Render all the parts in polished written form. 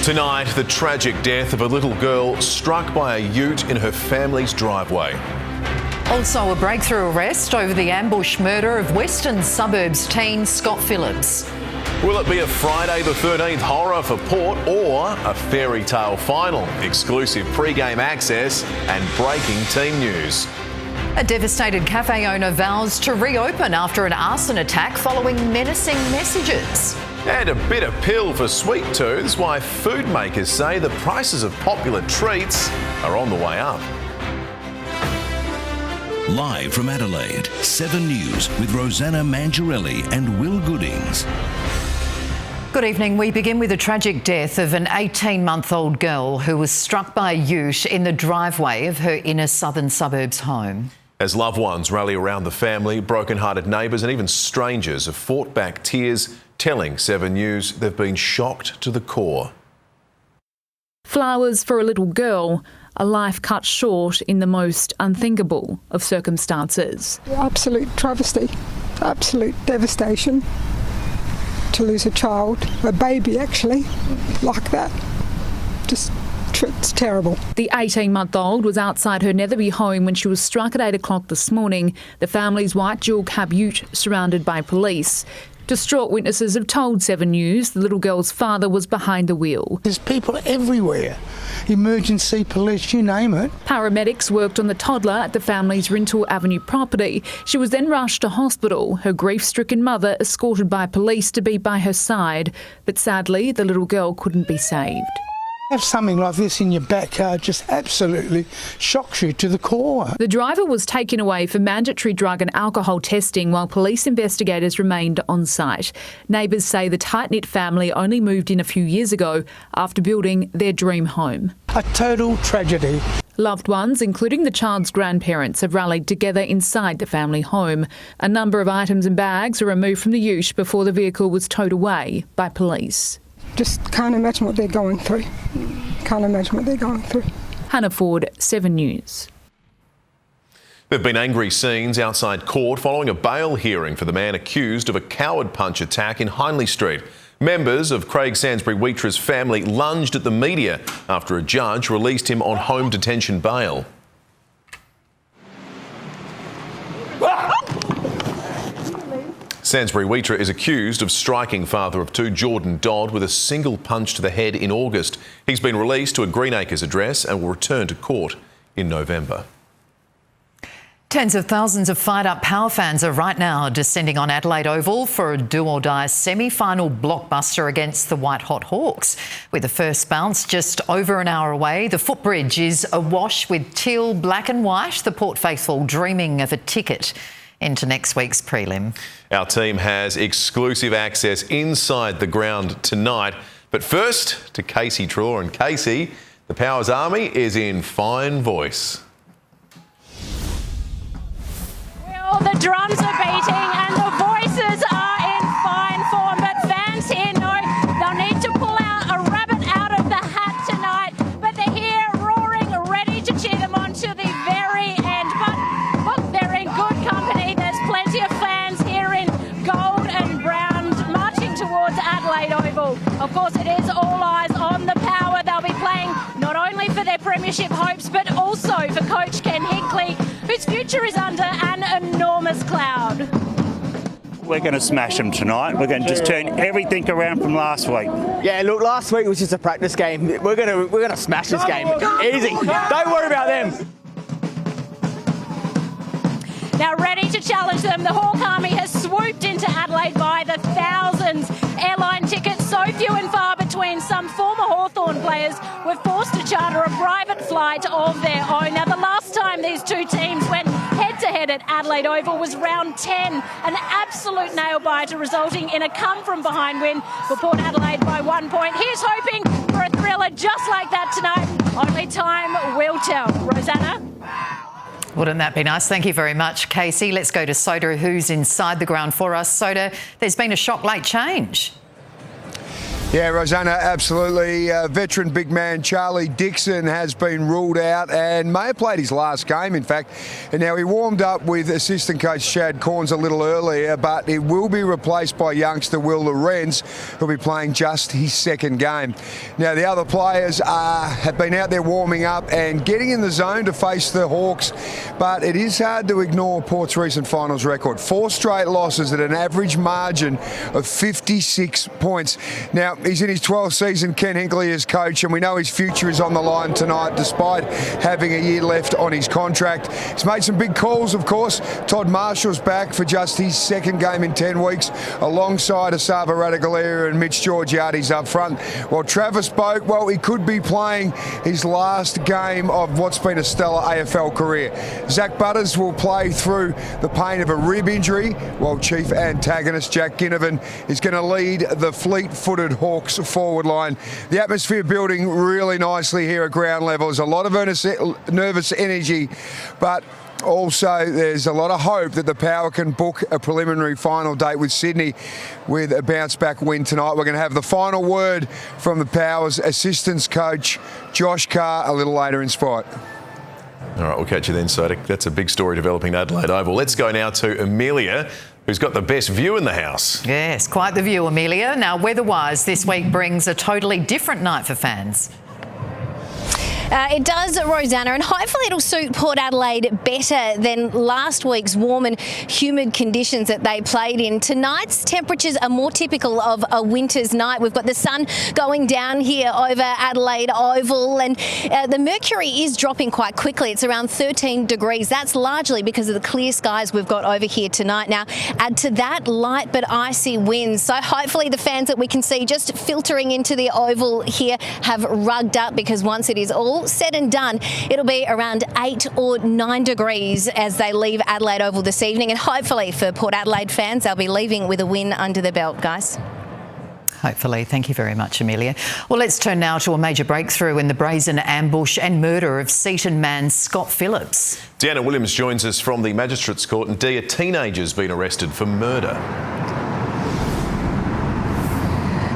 Tonight, the tragic death of a little girl struck by a ute in her family's driveway. Also a breakthrough arrest over the ambush murder of Western Suburbs teen Scott Phillips. Will it be a Friday the 13th horror for Port or a fairy tale final? Exclusive pre-game access and breaking team news. A devastated cafe owner vows to reopen after an arson attack following menacing messages. And a bitter pill for sweet tooths, why food makers say the prices of popular treats are on the way up. Live from Adelaide, 7 News with Rosanna Mangiarelli and Will Goodings. Good evening. We begin with the tragic death of an 18-month-old girl who was struck by a ute in the driveway of her inner southern suburbs home. As loved ones rally around the family, broken-hearted neighbours and even strangers have fought back tears, telling 7 News they've been shocked to the core. Flowers for a little girl, a life cut short in the most unthinkable of circumstances. Absolute travesty, absolute devastation to lose a child, a baby actually, like that. It's terrible. The 18-month-old was outside her Netherby home when she was struck at 8 o'clock this morning, the family's white dual cab ute surrounded by police. Distraught witnesses have told 7 News the little girl's father was behind the wheel. There's people everywhere. Emergency, police, you name it. Paramedics worked on the toddler at the family's Rintoul Avenue property. She was then rushed to hospital, her grief-stricken mother escorted by police to be by her side. But sadly, the little girl couldn't be saved. Have something like this in your backyard just absolutely shocks you to the core. The driver was taken away for mandatory drug and alcohol testing while police investigators remained on site. Neighbours say the tight-knit family only moved in a few years ago after building their dream home. A total tragedy. Loved ones, including the child's grandparents, have rallied together inside the family home. A number of items and bags were removed from the ute before the vehicle was towed away by police. Just can't imagine what they're going through. Can't imagine what they're going through. Hannah Ford, 7 News. There have been angry scenes outside court following a bail hearing for the man accused of a coward punch attack in Hindley Street. Members of Craig Sainsbury-Wheatra's family lunged at the media after a judge released him on home detention bail. Sainsbury-Wheatra is accused of striking father of 2 Jordan Dodd with a single punch to the head in August. He's been released to a Greenacres address and will return to court in November. Tens of thousands of fired-up Power fans are right now descending on Adelaide Oval for a do-or-die semi-final blockbuster against the White-Hot Hawks. With the first bounce just over an hour away, the footbridge is awash with teal, black and white, the Port Faithful dreaming of a ticket into next week's prelim. Our team has exclusive access inside the ground tonight. But first to Casey Traw. And Casey, the Powers Army is in fine voice. Well, the drums are beating and the voices are in fine form, but fans here know they'll need to pull out a rabbit out of the hat tonight. But they're here roaring, ready to cheer them on to the very end. But look, they're in good company. There's plenty of fans here in gold and brown marching towards Adelaide Oval. Of course, it is all eyes on the Power. They'll be playing not only for their premiership hopes, but also for coach Ken Hinkley, whose future is under an enormous cloud. We're going to smash them tonight. We're going to just turn everything around from last week. Yeah, look, last week was just a practice game. We're going to smash this game. Easy. Don't worry about them. Now ready to challenge them, the Hawk Army has swooped into Adelaide by the thousands. Airline tickets so few and far between. Some former Hawthorn players were forced to charter a private flight of their own. Now the last time these two teams went head-to-head at Adelaide Oval was round 10, an absolute nail-biter resulting in a come-from-behind win for Port Adelaide by 1 point. Here's hoping for a thriller just like that tonight. Only time will tell. Rosanna? Wouldn't that be nice? Thank you very much, Casey. Let's go to Soder, who's inside the ground for us. Soder, there's been a shock late change. Yeah, Rosanna, absolutely. Veteran big man Charlie Dixon has been ruled out and may have played his last game, in fact. And now he warmed up with assistant coach Chad Corns a little earlier, but he will be replaced by youngster Will Lorenz, who'll be playing just his second game. Now, the other players have been out there warming up and getting in the zone to face the Hawks, but it is hard to ignore Port's recent finals record. 4 straight losses at an average margin of 56 points. Now, he's in his 12th season, Ken Hinkley as coach, and we know his future is on the line tonight despite having a year left on his contract. He's made some big calls, of course. Todd Marshall's back for just his second game in 10 weeks, alongside Asava Radaglia and Mitch Georgiades up front. While Travis Boak, well, he could be playing his last game of what's been a stellar AFL career. Zach Butters will play through the pain of a rib injury, while chief antagonist Jack Ginnivan is going to lead the fleet-footed Hawks forward line. The atmosphere building really nicely here at ground level. There's a lot of nervous energy, but also there's a lot of hope that the Power can book a preliminary final date with Sydney with a bounce-back win tonight. We're going to have the final word from the Power's assistance coach, Josh Carr, a little later in Sport. All right, we'll catch you then, Sodik. That's a big story developing at Adelaide Oval. Let's go now to Amelia, who's got the best view in the house. Yes, quite the view, Amelia. Now, weather-wise, this week brings a totally different night for fans. It does, Rosanna, and hopefully it'll suit Port Adelaide better than last week's warm and humid conditions that they played in. Tonight's temperatures are more typical of a winter's night. We've got the sun going down here over Adelaide Oval, and the mercury is dropping quite quickly. It's around 13 degrees. That's largely because of the clear skies we've got over here tonight. Now, add to that light but icy winds. So hopefully the fans that we can see just filtering into the Oval here have rugged up, because once it is all said and done, it'll be around 8 or 9 degrees as they leave Adelaide Oval this evening. And hopefully for Port Adelaide fans, they'll be leaving with a win under the belt, guys. Hopefully. Thank you very much, Amelia. Well, let's turn now to a major breakthrough in the brazen ambush and murder of Seaton man Scott Phillips. Deanna Williams joins us from the Magistrates Court. And Dee, a teenager's been arrested for murder.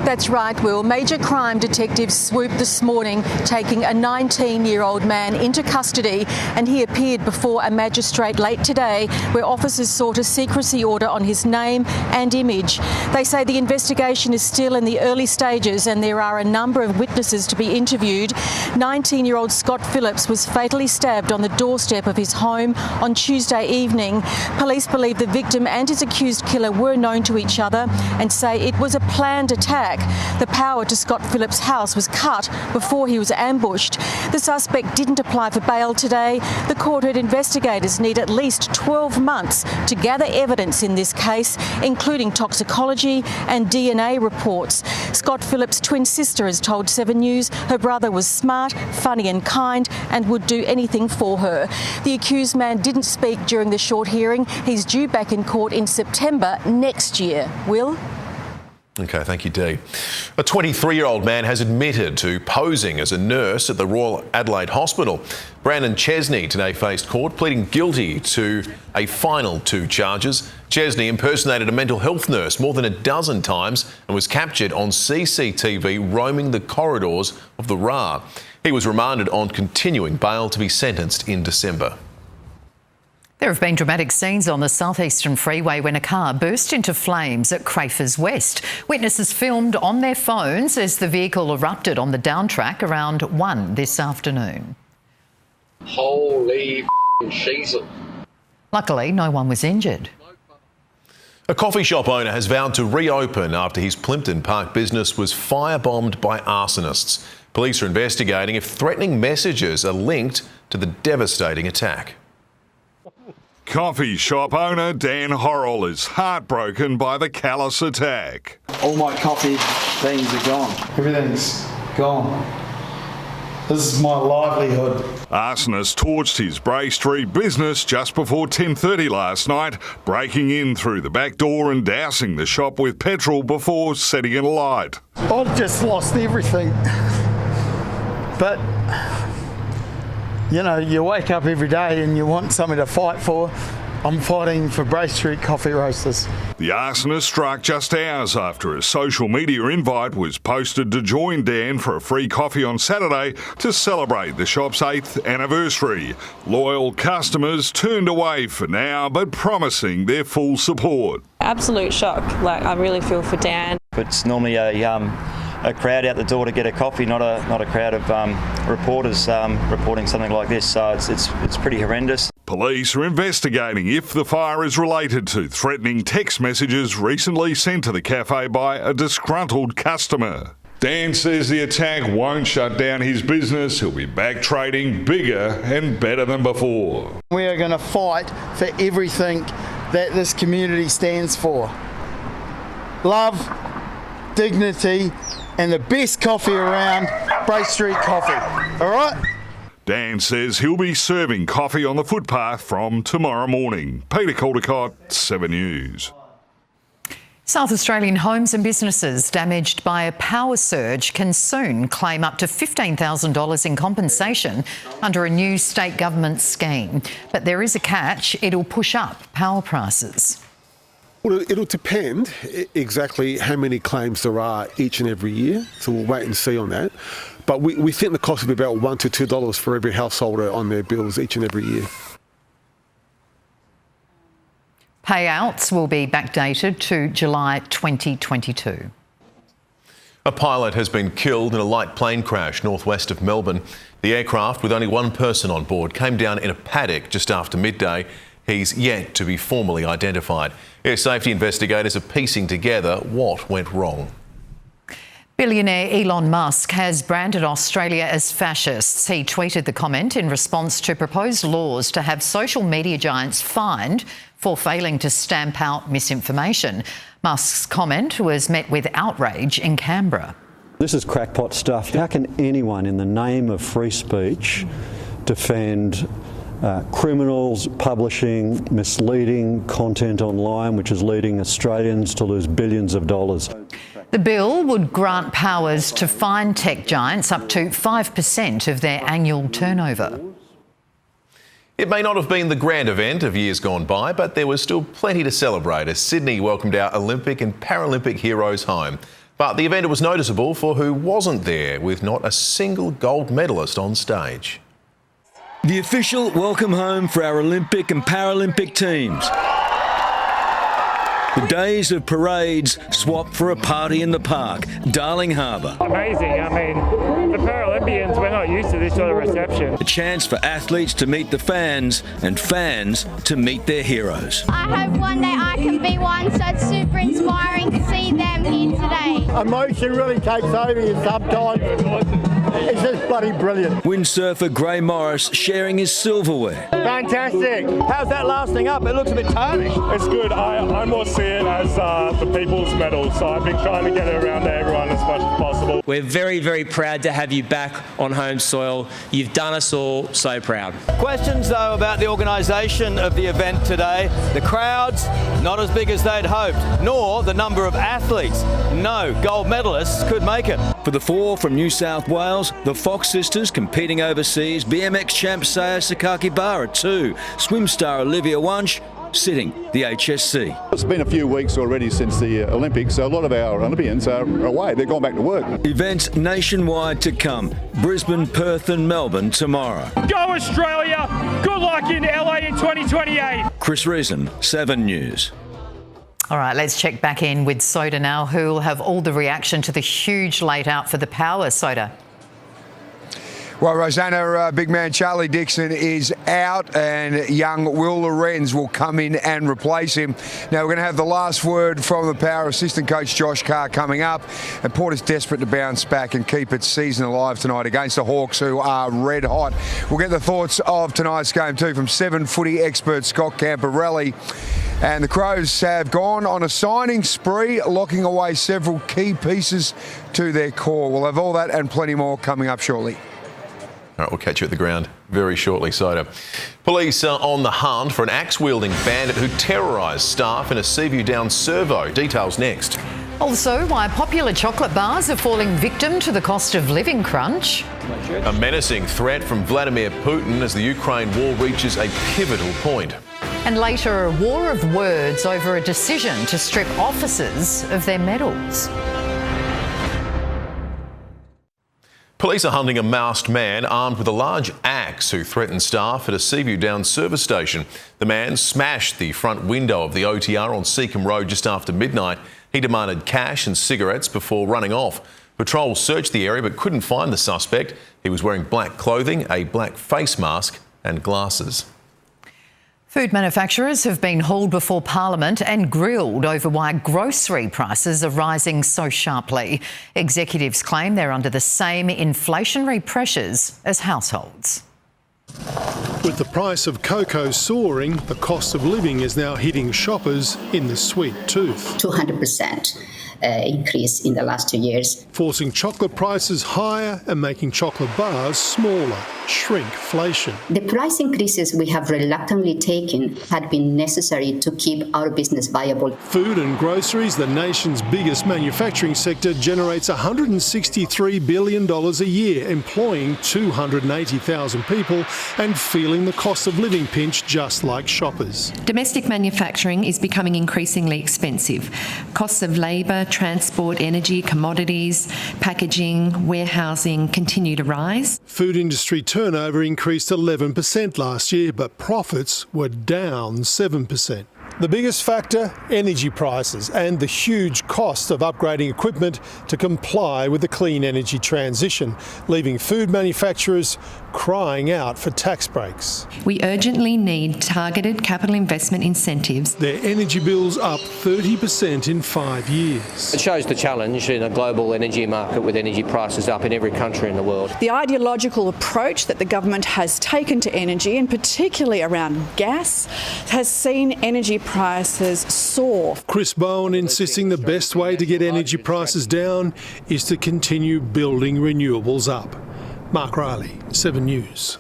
That's right, Will. Major crime detectives swooped this morning, taking a 19-year-old man into custody, and he appeared before a magistrate late today, where officers sought a secrecy order on his name and image. They say the investigation is still in the early stages and there are a number of witnesses to be interviewed. 19-year-old Scott Phillips was fatally stabbed on the doorstep of his home on Tuesday evening. Police believe the victim and his accused killer were known to each other and say it was a planned attack. The power to Scott Phillips' house was cut before he was ambushed. The suspect didn't apply for bail today. The court heard investigators need at least 12 months to gather evidence in this case, including toxicology and DNA reports. Scott Phillips' twin sister has told 7 News her brother was smart, funny and kind and would do anything for her. The accused man didn't speak during the short hearing. He's due back in court in September next year. Will? OK, thank you, Dee. A 23-year-old man has admitted to posing as a nurse at the Royal Adelaide Hospital. Brandon Chesney today faced court, pleading guilty to a final 2 charges. Chesney impersonated a mental health nurse more than a dozen times and was captured on CCTV roaming the corridors of the RA. He was remanded on continuing bail to be sentenced in December. There have been dramatic scenes on the southeastern freeway when a car burst into flames at Crafers West. Witnesses filmed on their phones as the vehicle erupted on the down track around 1 this afternoon. Holy Jesus. Luckily, no one was injured. A coffee shop owner has vowed to reopen after his Plympton Park business was firebombed by arsonists. Police are investigating if threatening messages are linked to the devastating attack. Coffee shop owner Dan Horrell is heartbroken by the callous attack. All my coffee beans are gone. Everything's gone. This is my livelihood. Arsonists torched his Bray Street business just before 10:30 last night, breaking in through the back door and dousing the shop with petrol before setting it alight. I've just lost everything. But you know, you wake up every day and you want something to fight for, I'm fighting for Bray Street coffee roasters. The arsonist struck just hours after a social media invite was posted to join Dan for a free coffee on Saturday to celebrate the shop's 8th anniversary. Loyal customers turned away for now, but promising their full support. Absolute shock. Like, I really feel for Dan. It's normally a crowd out the door to get a coffee, not a crowd of reporters reporting something like this. So it's pretty horrendous. Police are investigating if the fire is related to threatening text messages recently sent to the cafe by a disgruntled customer. Dan says the attack won't shut down his business. He'll be back trading bigger and better than before. We are going to fight for everything that this community stands for. Love, dignity, and the best coffee around, Bray Street Coffee. All right? Dan says he'll be serving coffee on the footpath from tomorrow morning. Peter Caldecott, 7 News. South Australian homes and businesses damaged by a power surge can soon claim up to $15,000 in compensation under a new state government scheme. But there is a catch: it'll push up power prices. Well, it'll depend exactly how many claims there are each and every year, so we'll wait and see on that. But we think the cost will be about $1 to $2 for every householder on their bills each and every year. Payouts will be backdated to July 2022. A pilot has been killed in a light plane crash northwest of Melbourne. The aircraft, with only one person on board, came down in a paddock just after midday. He's yet to be formally identified. Air safety investigators are piecing together what went wrong. Billionaire Elon Musk has branded Australia as fascists. He tweeted the comment in response to proposed laws to have social media giants fined for failing to stamp out misinformation. Musk's comment was met with outrage in Canberra. This is crackpot stuff. How can anyone, in the name of free speech, defend criminals publishing misleading content online, which is leading Australians to lose billions of dollars? The bill would grant powers to fine tech giants up to 5% of their annual turnover. It may not have been the grand event of years gone by, but there was still plenty to celebrate as Sydney welcomed our Olympic and Paralympic heroes home. But the event was noticeable for who wasn't there, with not a single gold medalist on stage. The official welcome home for our Olympic and Paralympic teams. The days of parades swapped for a party in the park, Darling Harbour. Amazing. I mean, the Paralympians, we're not used to this sort of reception. A chance for athletes to meet the fans and fans to meet their heroes. I hope one day I can be one, so it's super inspiring to see them here today. Emotion really takes over you sometimes. It's just bloody brilliant. Windsurfer Gray Morris sharing his silverware. Fantastic. How's that lasting up? It looks a bit tarnished. It's good. I more see it as the people's medal, so I've been trying to get it around to everyone as much as possible. We're very, very proud to have you back on home soil. You've done us all so proud. Questions, though, about the organisation of the event today. The crowds, not as big as they'd hoped, nor the number of athletes. No gold medalists could make it. For the four from New South Wales, the Fox sisters competing overseas, BMX champ Saya Sakakibara 2, swim star Olivia Wunsch sitting the HSC. It's been a few weeks already since the Olympics, so a lot of our Olympians are away. They're gone back to work. Events nationwide to come. Brisbane, Perth and Melbourne tomorrow. Go Australia! Good luck in LA in 2028. Chris Reason, 7 News. All right, let's check back in with Soda now, who will have all the reaction to the huge late out for the power. Soda. Well, Rosanna, big man Charlie Dixon is out and young Will Lorenz will come in and replace him. Now, we're going to have the last word from the Power assistant coach Josh Carr coming up. And Port is desperate to bounce back and keep its season alive tonight against the Hawks, who are red hot. We'll get the thoughts of tonight's game too from 7 footy expert Scott Camporelli. And the Crows have gone on a signing spree, locking away several key pieces to their core. We'll have all that and plenty more coming up shortly. All right, we'll catch you at the ground very shortly, Soda. Police are on the hunt for an axe-wielding bandit who terrorised staff in a Seaview Downs servo. Details next. Also, why popular chocolate bars are falling victim to the cost of living crunch. A menacing threat from Vladimir Putin as the Ukraine war reaches a pivotal point. And later, a war of words over a decision to strip officers of their medals. Police are hunting a masked man armed with a large axe who threatened staff at a Seaview Downs service station. The man smashed the front window of the OTR on Seacombe Road just after midnight. He demanded cash and cigarettes before running off. Patrol searched the area but couldn't find the suspect. He was wearing black clothing, a black face mask and glasses. Food manufacturers have been hauled before Parliament and grilled over why grocery prices are rising so sharply. Executives claim they're under the same inflationary pressures as households. With the price of cocoa soaring, the cost of living is now hitting shoppers in the sweet tooth. 200% increase in the last 2 years. Forcing chocolate prices higher and making chocolate bars smaller. Shrinkflation. The price increases we have reluctantly taken had been necessary to keep our business viable. Food and groceries, the nation's biggest manufacturing sector, generates $163 billion a year, employing 280,000 people and feeling the cost of living pinch just like shoppers. Domestic manufacturing is becoming increasingly expensive. Costs of labour, transport, energy, commodities, packaging, warehousing continue to rise. Food industry turnover increased 11% last year, but profits were down 7%. The biggest factor, energy prices and the huge cost of upgrading equipment to comply with the clean energy transition, leaving food manufacturers crying out for tax breaks. We urgently need targeted capital investment incentives. Their energy bills up 30% in 5 years. It shows the challenge in a global energy market with energy prices up in every country in the world. The ideological approach that the government has taken to energy, and particularly around gas, has seen energy prices soar. Chris Bowen insisting the best way to get energy prices down is to continue building renewables up. Mark Riley, 7 News.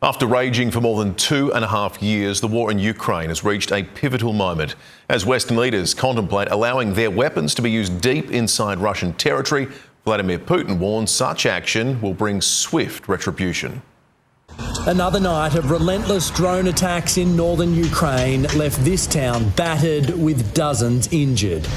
After raging for more than 2.5 years, the war in Ukraine has reached a pivotal moment as Western leaders contemplate allowing their weapons to be used deep inside Russian territory. Vladimir Putin warns such action will bring swift retribution. Another night of relentless drone attacks in northern Ukraine left this town battered with dozens injured.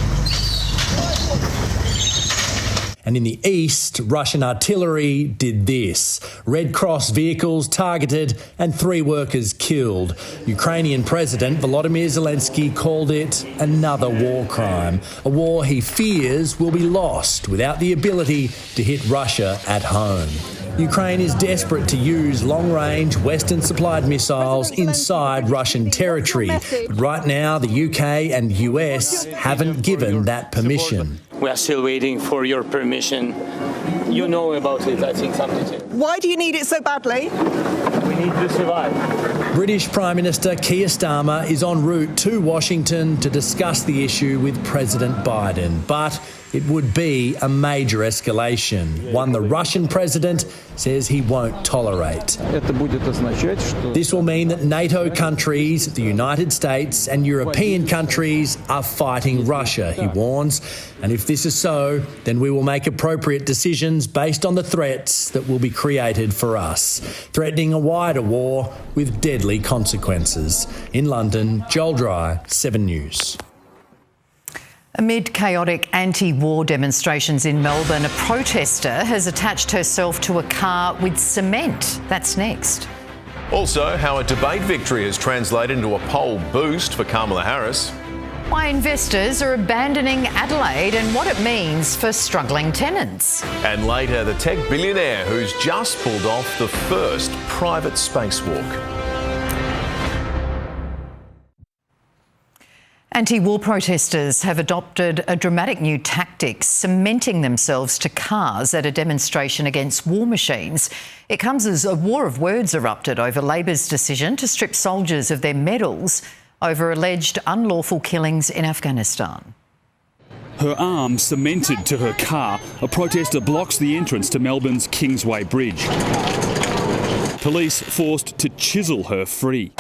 And in the east, Russian artillery did this. Red Cross vehicles targeted and 3 workers killed. Ukrainian President Volodymyr Zelensky called it another war crime, a war he fears will be lost without the ability to hit Russia at home. Ukraine is desperate to use long-range Western-supplied missiles inside Russian territory. But right now, the UK and US haven't given that permission. We are still waiting for your permission. You know about it, I think, something. Why do you need it so badly? We need to survive. British Prime Minister Keir Starmer is en route to Washington to discuss the issue with President Biden. But it would be a major escalation, one the Russian president says he won't tolerate. This will mean that NATO countries, the United States and European countries are fighting Russia, he warns. And if this is so, then we will make appropriate decisions based on the threats that will be created for us, threatening a wider war with deadly consequences. In London, Joel Dry, 7 News. Amid chaotic anti-war demonstrations in Melbourne, a protester has attached herself to a car with cement. That's next. Also, how a debate victory has translated into a poll boost for Kamala Harris. Why investors are abandoning Adelaide and what it means for struggling tenants. And later, the tech billionaire who's just pulled off the first private spacewalk. Anti-war protesters have adopted a dramatic new tactic, cementing themselves to cars at a demonstration against war machines. It comes as a war of words erupted over Labor's decision to strip soldiers of their medals over alleged unlawful killings in Afghanistan. Her arm cemented to her car, a protester blocks the entrance to Melbourne's Kingsway Bridge. Police forced to chisel her free.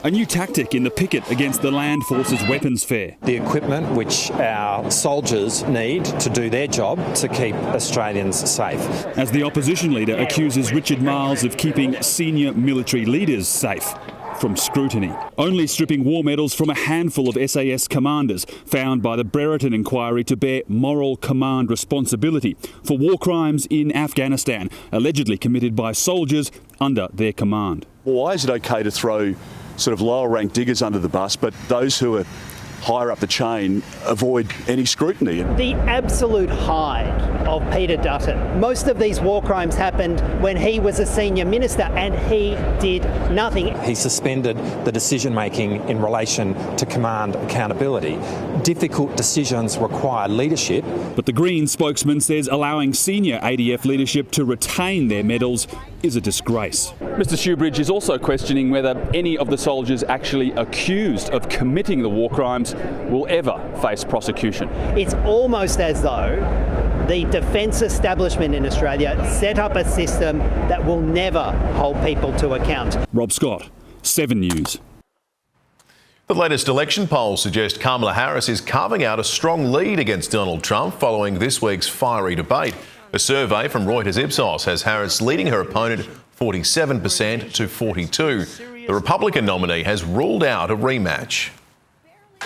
a new tactic in the picket against the Land Forces weapons fair. The equipment which our soldiers need to do their job to keep Australians safe. As the opposition leader accuses Richard Marles of keeping senior military leaders safe from scrutiny. Only stripping war medals from a handful of SAS commanders found by the Brereton inquiry to bear moral command responsibility for war crimes in Afghanistan, allegedly committed by soldiers under their command. Why is it okay to throw sort of lower ranked diggers under the bus, but those who are higher up the chain avoid any scrutiny? The absolute height of Peter Dutton. Most of these war crimes happened when he was a senior minister and he did nothing. He suspended the decision making in relation to command accountability. Difficult decisions require leadership. But the Greens spokesman says allowing senior ADF leadership to retain their medals is a disgrace. Mr Shoebridge is also questioning whether any of the soldiers actually accused of committing the war crimes will ever face prosecution. It's almost as though the defence establishment in Australia set up a system that will never hold people to account. Rob Scott, 7 News. The latest election polls suggest Kamala Harris is carving out a strong lead against Donald Trump following this week's fiery debate. A survey from Reuters Ipsos has Harris leading her opponent 47% to 42%. The Republican nominee has ruled out a rematch.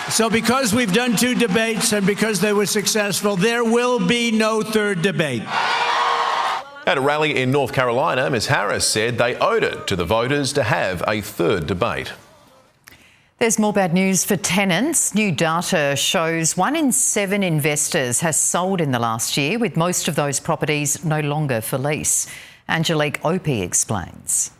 So because we've done 2 debates and because they were successful, there will be no third debate. At a rally in North Carolina, Ms Harris said they owed it to the voters to have a third debate. There's more bad news for tenants. New data shows 1 in 7 investors has sold in the last year, with most of those properties no longer for lease. Angelique Opie explains.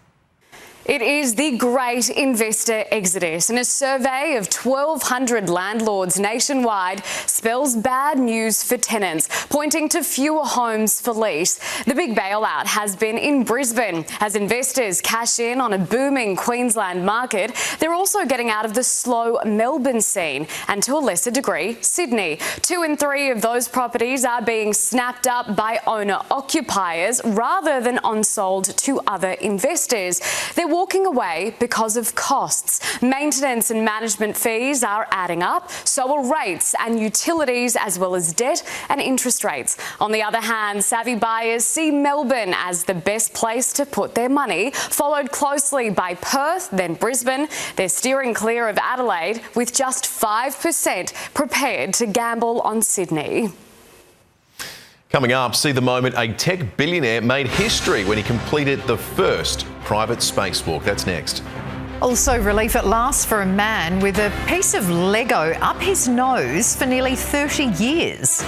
It is the great investor exodus, and a survey of 1,200 landlords nationwide spells bad news for tenants, pointing to fewer homes for lease. The big bailout has been in Brisbane. As investors cash in on a booming Queensland market, they're also getting out of the slow Melbourne scene, and to a lesser degree, Sydney. 2 in 3 of those properties are being snapped up by owner-occupiers rather than on-sold to other investors. They're walking away because of costs. Maintenance and management fees are adding up, so are rates and utilities, as well as debt and interest rates. On the other hand, savvy buyers see Melbourne as the best place to put their money, followed closely by Perth, then Brisbane. They're steering clear of Adelaide, with just 5% prepared to gamble on Sydney. Coming up, see the moment a tech billionaire made history when he completed the first private spacewalk. That's next. Also, relief at last for a man with a piece of Lego up his nose for nearly 30 years.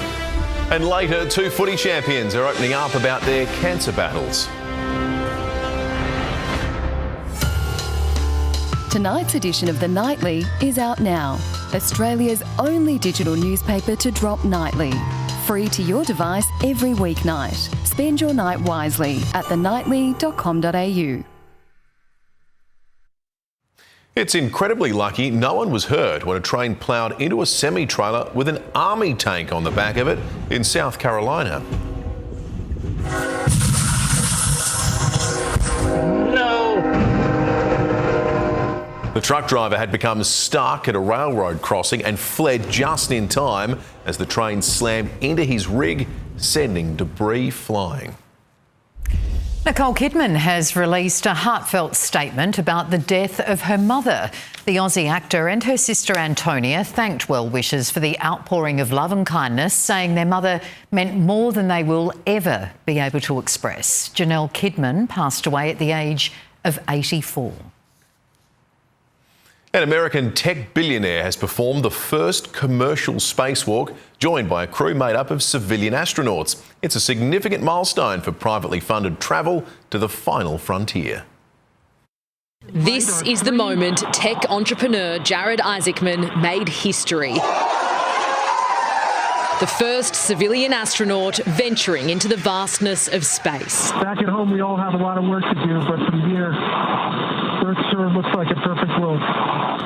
And later, 2 footy champions are opening up about their cancer battles. Tonight's edition of The Nightly is out now. Australia's only digital newspaper to drop nightly. Free to your device every weeknight. Spend your night wisely at thenightly.com.au. It's incredibly lucky no one was hurt when a train ploughed into a semi-trailer with an army tank on the back of it in South Carolina. The truck driver had become stuck at a railroad crossing and fled just in time as the train slammed into his rig, sending debris flying. Nicole Kidman has released a heartfelt statement about the death of her mother. The Aussie actor and her sister Antonia thanked well-wishers for the outpouring of love and kindness, saying their mother meant more than they will ever be able to express. Janelle Kidman passed away at the age of 84. An American tech billionaire has performed the first commercial spacewalk, joined by a crew made up of civilian astronauts. It's a significant milestone for privately funded travel to the final frontier. This is the moment tech entrepreneur Jared Isaacman made history. The first civilian astronaut venturing into the vastness of space. Back at home, we all have a lot of work to do, but from here, Earth sure looks like a perfect world.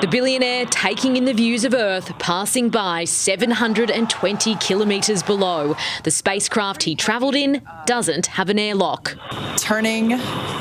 The billionaire taking in the views of Earth, passing by 720 kilometres below. The spacecraft he travelled in doesn't have an airlock. Turning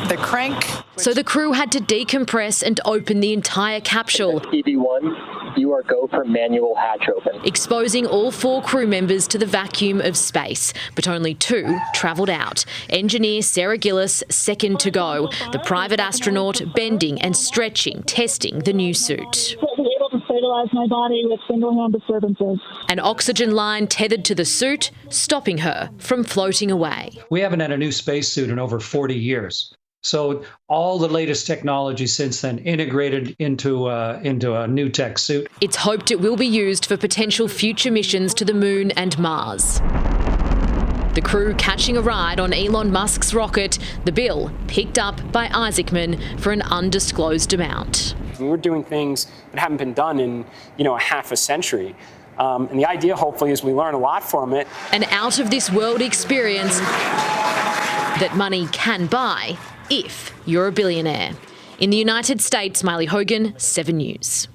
the crank. So the crew had to decompress and open the entire capsule. TV1, you are go for manual hatch open. Exposing all 4 crew members to the vacuum of space, but only 2 travelled out. Engineer Sarah Gillis, second to go. The private astronaut bending and stretching, testing the new suit. Able to stabilise my body with single-hand disturbances. An oxygen line tethered to the suit, stopping her from floating away. We haven't had a new spacesuit in over 40 years. So all the latest technology since then integrated into a new tech suit. It's hoped it will be used for potential future missions to the Moon and Mars. The crew catching a ride on Elon Musk's rocket, the bill picked up by Isaacman for an undisclosed amount. We're doing things that haven't been done in, a half a century. And the idea, hopefully, is we learn a lot from it. An out-of-this-world experience that money can buy if you're a billionaire. In the United States, Miley Hogan, 7 News.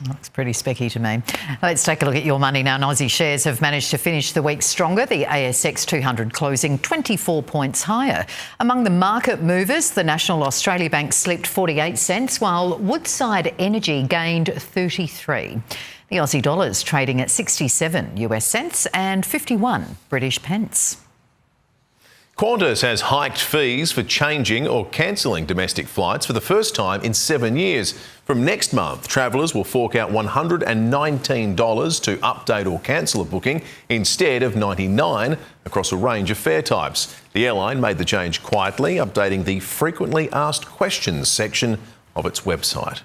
Looks pretty specky to me. Let's take a look at your money now. Aussie shares have managed to finish the week stronger. The ASX 200 closing 24 points higher. Among the market movers, the National Australia Bank slipped 48 cents, while Woodside Energy gained 33. The Aussie dollar's trading at 67 US cents and 51 British pence. Qantas has hiked fees for changing or cancelling domestic flights for the first time in 7 years. From next month, travellers will fork out $119 to update or cancel a booking instead of $99 across a range of fare types. The airline made the change quietly, updating the frequently asked questions section of its website.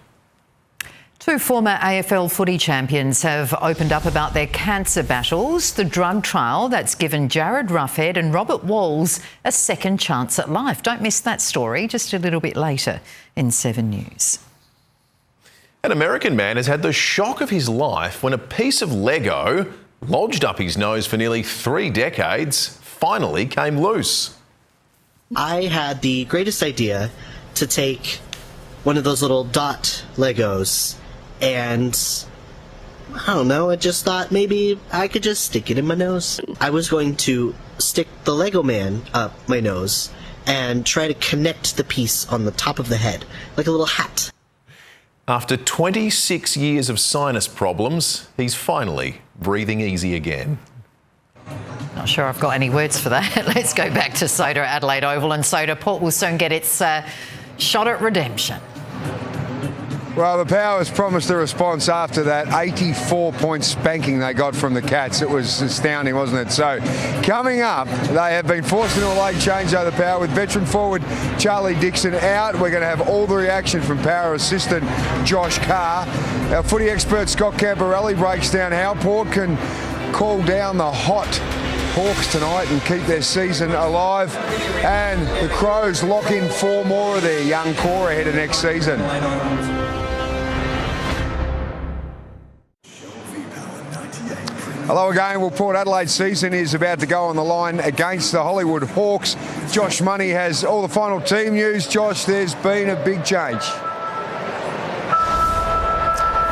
2 former AFL footy champions have opened up about their cancer battles, the drug trial that's given Jared Ruffhead and Robert Walls a second chance at life. Don't miss that story just a little bit later in 7 News. An American man has had the shock of his life when a piece of Lego lodged up his nose for nearly 3 decades finally came loose. I had the greatest idea to take one of those little dot Legos and I don't know, I just thought maybe I could just stick it in my nose. I was going to stick the Lego man up my nose and try to connect the piece on the top of the head, like a little hat. After 26 years of sinus problems, he's finally breathing easy again. Not sure I've got any words for that. Let's go back to Soder at Adelaide Oval, and Soder, Port will soon get its shot at redemption. Well, the Powers promised a response after that 84-point spanking they got from the Cats. It was astounding, wasn't it? So, coming up, they have been forced into a late change over the Power with veteran forward Charlie Dixon out. We're going to have all the reaction from Power assistant Josh Carr. Our footy expert Scott Camporelli breaks down how Port can call down the hot Hawks tonight and keep their season alive. And the Crows lock in 4 more of their young core ahead of next season. Hello again. Well, Port Adelaide's season is about to go on the line against the Hollywood Hawks. Josh Money has all the final team news. Josh, there's been a big change.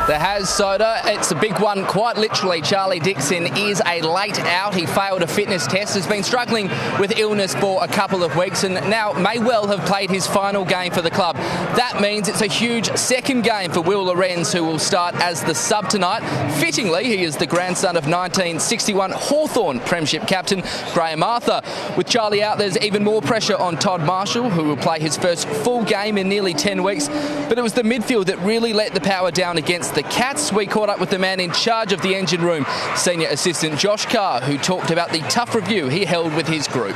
There has, Soda. It's a big one, quite literally. Charlie Dixon is a late out. He failed a fitness test, has been struggling with illness for a couple of weeks and now may well have played his final game for the club. That means it's a huge second game for Will Lorenz, who will start as the sub tonight. Fittingly, he is the grandson of 1961 Hawthorn Premiership captain Graham Arthur. With Charlie out, there's even more pressure on Todd Marshall, who will play his first full game in nearly 10 weeks. But it was the midfield that really let the Power down against the Cats. We caught up with the man in charge of the engine room, senior assistant Josh Carr, who talked about the tough review he held with his group.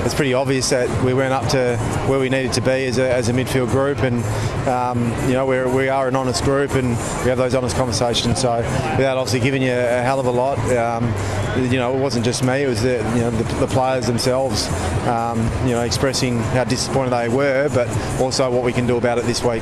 It's pretty obvious that we weren't up to where we needed to be as a midfield group, and we are an honest group and we have those honest conversations. So without obviously giving you a hell of a lot, it wasn't just me; it was the players themselves, expressing how disappointed they were, but also what we can do about it this week.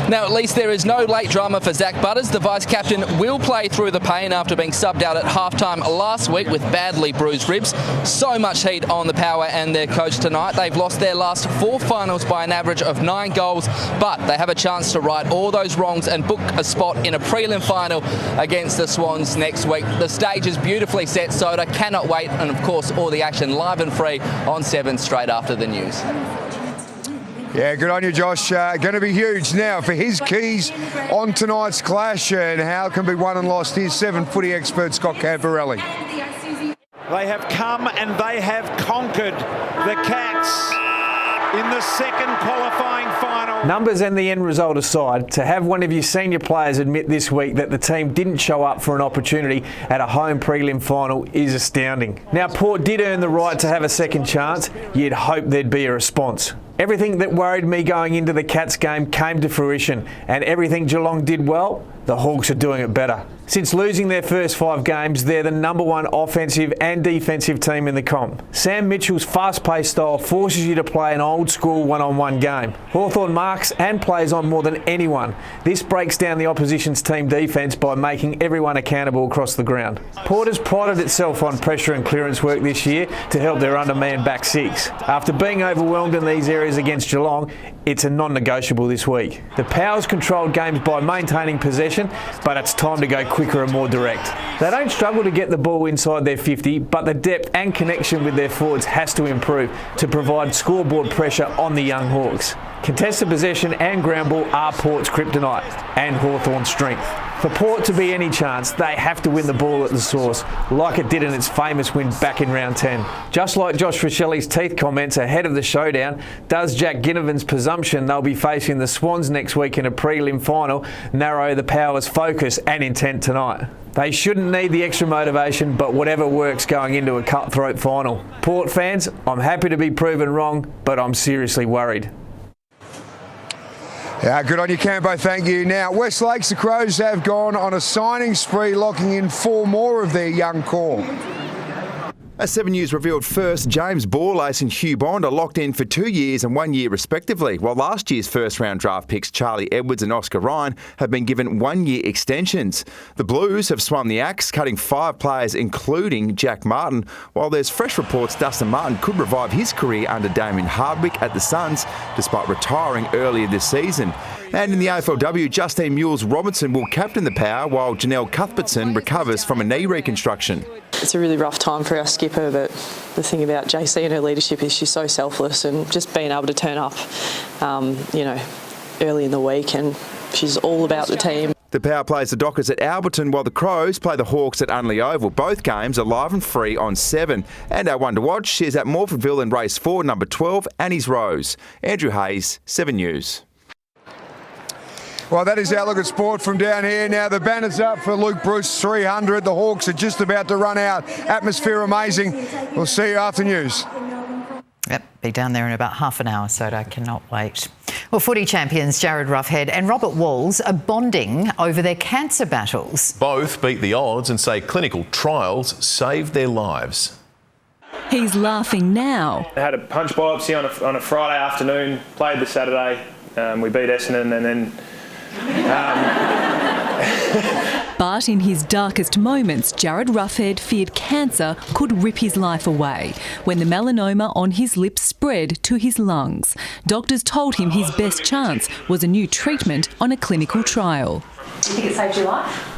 Now, at least there is no late drama for Zach Butters. The vice-captain will play through the pain after being subbed out at half-time last week with badly bruised ribs. So much heat on the Power and their coach tonight. They've lost their last 4 finals by an average of 9 goals, but they have a chance to right all those wrongs and book a spot in a prelim final against the Swans next week. The stage is beautifully set, Soda. Cannot wait, and of course all the action live and free on 7 straight after the news. Yeah, good on you, Josh. Going to be huge. Now, for his keys on tonight's clash and how it can be won and lost, here's 7 footy expert Scott Camporelli. They have come and they have conquered the Cats in the second qualifying final. Numbers and the end result aside, to have one of your senior players admit this week that the team didn't show up for an opportunity at a home prelim final is astounding. Now, Port did earn the right to have a second chance. You'd hope there'd be a response. Everything that worried me going into the Cats game came to fruition, and everything Geelong did well, the Hawks are doing it better. Since losing their first 5 games, they're the #1 offensive and defensive team in the comp. Sam Mitchell's fast-paced style forces you to play an old-school one-on-one game. Hawthorn marks and plays on more than anyone. This breaks down the opposition's team defence by making everyone accountable across the ground. Port has prided itself on pressure and clearance work this year to help their undermanned back 6. After being overwhelmed in these areas against Geelong, it's a non-negotiable this week. The Powers controlled games by maintaining possession, but it's time to go quicker and more direct. They don't struggle to get the ball inside their 50, but the depth and connection with their forwards has to improve to provide scoreboard pressure on the young Hawks. Contested possession and ground ball are Port's kryptonite and Hawthorn's strength. For Port to be any chance, they have to win the ball at the source, like it did in its famous win back in round 10. Just like Josh Frichelli's teeth comments ahead of the showdown, does Jack Ginnivan's presumption they'll be facing the Swans next week in a prelim final narrow the Powers' focus and intent tonight? They shouldn't need the extra motivation, but whatever works going into a cutthroat final. Port fans, I'm happy to be proven wrong, but I'm seriously worried. Yeah, good on you, Campo. Thank you. Now, West Lakes, the Crows have gone on a signing spree, locking in 4 more of their young core. As 7 News revealed first, James Borlace and Hugh Bond are locked in for 2 years and 1 year respectively, while last year's first-round draft picks Charlie Edwards and Oscar Ryan have been given 1-year extensions. The Blues have swung the axe, cutting 5 players including Jack Martin, while there's fresh reports Dustin Martin could revive his career under Damien Hardwick at the Suns, despite retiring earlier this season. And in the AFLW, Justine Mules-Robinson will captain the Power while Janelle Cuthbertson recovers from a knee reconstruction. It's a really rough time for our skipper, but the thing about JC and her leadership is she's so selfless, and just being able to turn up, early in the week, and she's all about the team. The Power plays the Dockers at Alberton while the Crows play the Hawks at Unley Oval. Both games are live and free on 7. And our one to watch is at Morfordville in race 4, number 12, Annie's Rose. Andrew Hayes, 7 News. Well, that is our look at sport from down here. Now, the banner's up for Luke Bruce, 300. The Hawks are just about to run out. Atmosphere amazing. We'll see you after news. Yep, be down there in about half an hour, so I cannot wait. Well, footy champions Jared Roughead and Robert Walls are bonding over their cancer battles. Both beat the odds and say clinical trials saved their lives. He's laughing now. I had a punch biopsy on a Friday afternoon, played the Saturday. We beat Essendon and then... But in his darkest moments, Jared Roughead feared cancer could rip his life away when the melanoma on his lips spread to his lungs. Doctors told him his best chance was a new treatment on a clinical trial. Do you think it saved your life?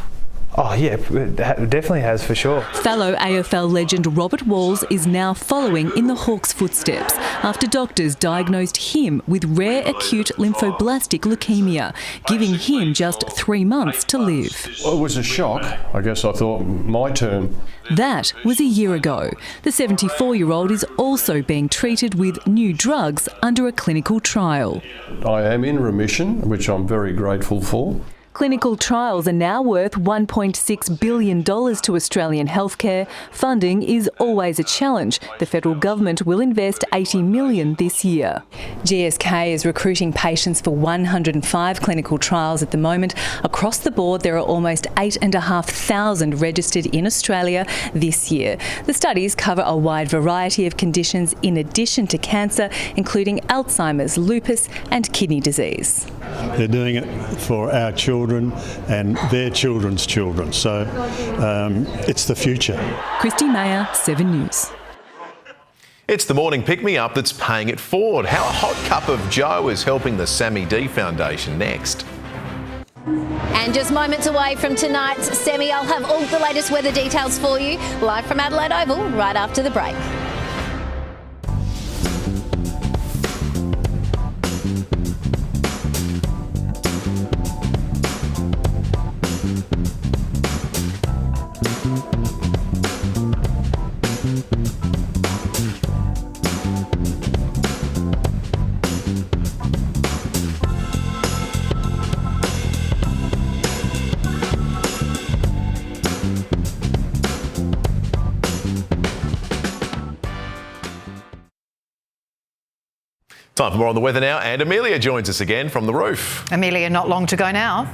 Oh yeah, it definitely has for sure. Fellow AFL legend Robert Walls is now following in the Hawks' footsteps after doctors diagnosed him with rare acute lymphoblastic leukemia, giving him just 3 months to live. Well, it was a shock. I guess I thought my turn. That was a year ago. The 74-year-old is also being treated with new drugs under a clinical trial. I am in remission, which I'm very grateful for. Clinical trials are now worth $1.6 billion to Australian healthcare. Funding is always a challenge. The federal government will invest $80 million this year. GSK is recruiting patients for 105 clinical trials at the moment. Across the board, there are almost 8,500 registered in Australia this year. The studies cover a wide variety of conditions in addition to cancer, including Alzheimer's, lupus and kidney disease. They're doing it for our children and their children's children, so it's the future. Christy Mayer, 7 News. It's the morning pick-me-up that's paying it forward. How a hot cup of joe is helping the Sammy D Foundation next. And just moments away from tonight's semi, I'll have all the latest weather details for you, live from Adelaide Oval, right after the break. Time for more on the weather now, and Amelia joins us again from the roof. Amelia, not long to go now.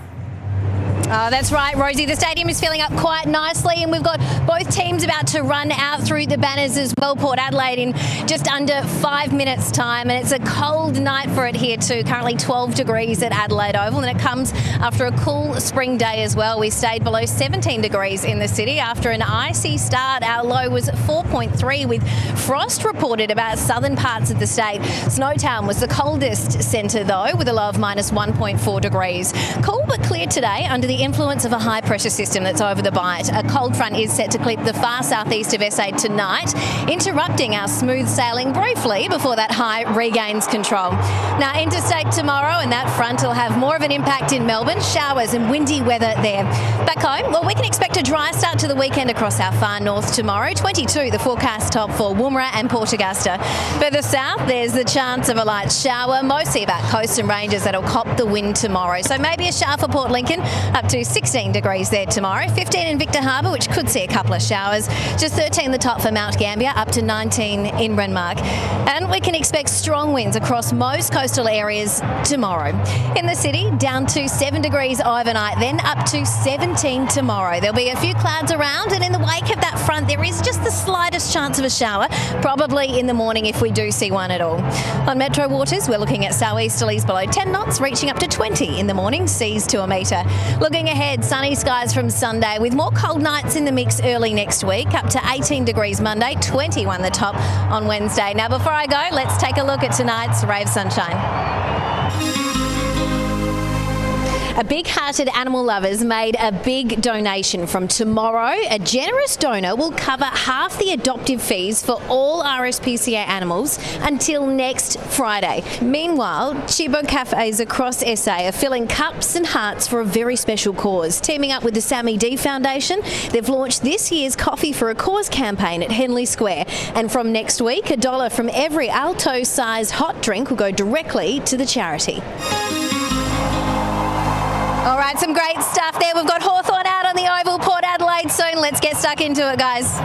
Oh, that's right, Rosie. The stadium is filling up quite nicely, and we've got both teams about to run out through the banners as well. Port Adelaide in just under 5 minutes' time, and it's a cold night for it here too. Currently 12 degrees at Adelaide Oval, and it comes after a cool spring day as well. We stayed below 17 degrees in the city after an icy start. Our low was 4.3, with frost reported about southern parts of the state. Snowtown was the coldest centre though, with a low of minus 1.4 degrees. Cool but clear today under the influence of a high pressure system that's over the Bight. A cold front is set to clip the far southeast of SA tonight, interrupting our smooth sailing briefly before that high regains control. Now interstate tomorrow, and that front will have more of an impact in Melbourne. Showers and windy weather there. Back home, well, we can expect a dry start to the weekend across our far north tomorrow. 22 the forecast top for Woomera and Port Augusta. Further south, there's the chance of a light shower, mostly about coast and ranges that'll cop the wind tomorrow. So maybe a shower for Port Lincoln, up to 16 degrees there tomorrow. 15 in Victor Harbour, which could see a couple of showers. Just 13 the top for Mount Gambier, up to 19 in Bryn Mawr. And we can expect strong winds across most coastal areas tomorrow. In the city, down to 7 degrees overnight, then up to 17 tomorrow. There'll be a few clouds around, and in the wake of that front, there is just the slightest chance of a shower, probably in the morning if we do see one at all. On metro waters, we're looking at southeasterlies below 10 knots, reaching up to 20 in the morning, seas to a metre. Looking ahead, sunny skies from Sunday with more cold nights in the mix early next week, up to 18 degrees Monday, 21 the top on Wednesday. Now, before I go, let's take a look at tonight's Rave Sunshine. A big-hearted animal lovers made a big donation from tomorrow. A generous donor will cover half the adoptive fees for all RSPCA animals until next Friday. Meanwhile, Chibo cafes across SA are filling cups and hearts for a very special cause. Teaming up with the Sammy D Foundation, they've launched this year's Coffee for a Cause campaign at Henley Square. And from next week, $1 from every Alto-sized hot drink will go directly to the charity. All right, some great stuff there. We've got Hawthorn out on the Oval, Port Adelaide soon. Let's get stuck into it, guys.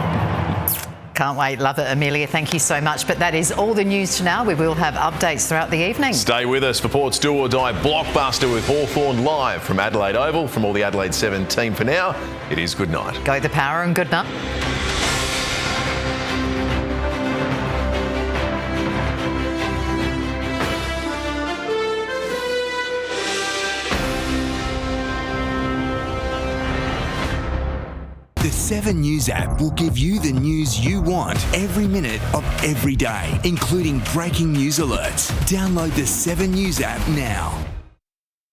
Can't wait. Love it, Amelia. Thank you so much. But that is all the news for now. We will have updates throughout the evening. Stay with us for Port's Do or Die blockbuster with Hawthorn live from Adelaide Oval. From all the Adelaide 7 team for now, it is good night. Go the power and good night. The 7 News app will give you the news you want every minute of every day, including breaking news alerts. Download the 7 News app now.